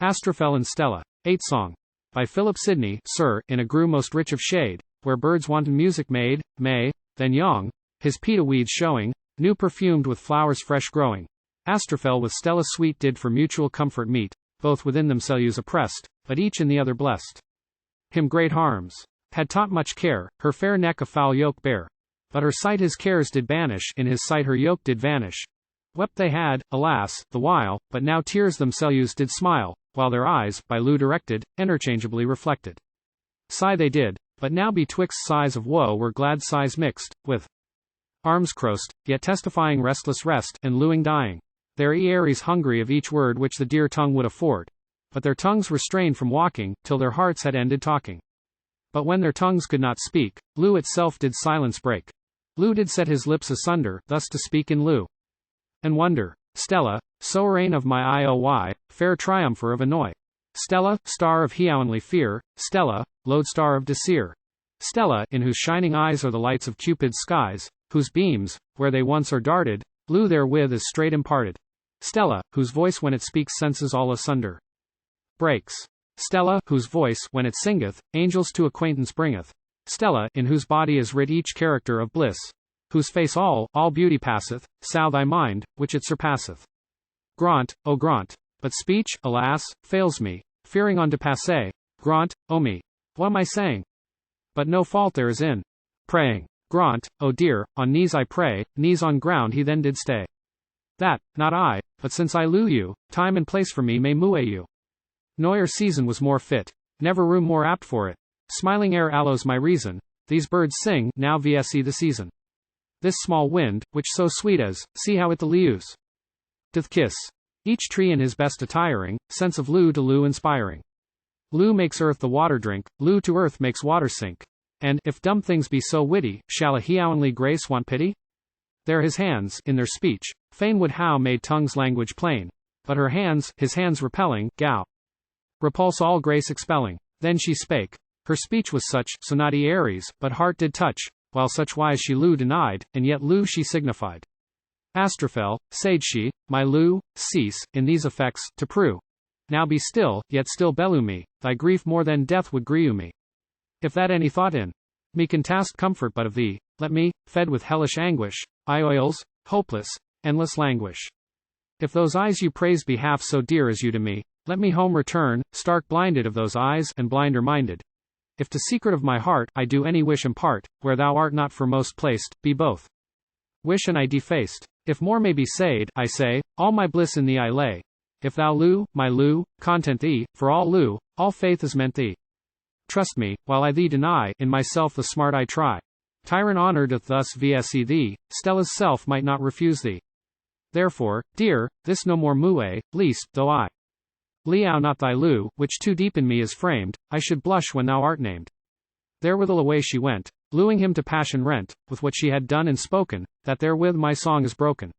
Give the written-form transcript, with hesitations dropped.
Astrophel and Stella. 8th Song. By Philip Sidney, Sir, in a groue most rich of shade, where birds wanton music made, Maie, then yong, his pide weeds showing, new-perfum'd with flowers fresh growing. Astrophel with Stella sweet did for mutual comfort meet, both within themselues oppressed, but each in the other blessed. Him great harms had taught much care, her faire necke a foule yoke bear. But her sight his cares did banish, in his sight her yoke did vanish. Wept they had, alas, the while, but now tears themselues did smile, while their eyes, by Loue directed, interchangeably reflected. Sigh they did, but now betwixt sighs of woe were glad sighs mixed, with arms crost, yet testifying restlesse rest, and liuing dying. Their ears hungry of each word which the dear tongue would afford. But their tongues restrained from walking, till their hearts had ended talking. But when their tongues could not speak, Loue itself did silence break. Loue did set his lips asunder, thus to speak in Loue. And wonder, Stella, sovereign of my ioi, fair triumpher of annoy. Stella, star of heavenly fear, Stella, lodestar of deare. Stella, in whose shining eyes are the lights of Cupid's skies, whose beams, where they once are darted, Loue therewith is straight imparted. Stella, whose voice when it speaks senses all asunder breaks. Stella, whose voice, when it singeth, angels to acquaintance bringeth. Stella, in whose body is writ each character of bliss. Whose face all beauty passeth, sow thy mind, which it surpasseth. Grant, O grant. But speech, alas, fails me, fearing on to passe. Grant, O me. What am I saying? But no fault there is in praying. Grant, O dear, on knees I pray, knees on ground he then did stay. That, not I, but since I liue you, time and place for me may moue you. Noyer season was more fit, never room more apt for it. Smiling air allows my reason, these birds sing, now vse the season. This small wind, which so sweet as, see how it the liues doth kiss. Each tree in his best attiring, sense of Loue to Loue inspiring. Loue makes earth the water drink, Loue to earth makes water sink. And, if dumb things be so witty, shall a heavenly grace want pity? There his hands, in their speech, fain would how made tongue's language plain. But her hands, his hands repelling, goue. Repulse all grace expelling. Then she spake. Her speech was such, so not Aries, but heart did touch, while such wise she Loue denied, and yet Loue she signified. Astrophel, said she, my Loue, cease, in these effects, to prue. Now be still, yet still bellew me, thy grief more than death would groue me. If that any thought in me can task comfort but of thee, let me, fed with hellish anguish, oils, hopeless, endless languish. If those eyes you praise be half so dear as you to me, let me home return, stark blinded of those eyes, and blinder minded. If to secret of my heart, I do any wish impart, where thou art not foremost placed, be both wish and I defaced. If more may be said, I say, all my bliss in thee I lay. If thou Loue, my Loue, content thee, for all Loue, all faith is meant thee. Trust me, while I thee deny, in myself the smart I try. Tyrant honor doth thus vse thee, Stella's self might not refuse thee. Therefore, dear, this no more moue, least, though I liue not thy Loue, which too deep in me is framed, I should blush when thou art named. Therewithal away she went, luing him to passion rent, with what she had done and spoken, that therewith my song is broken.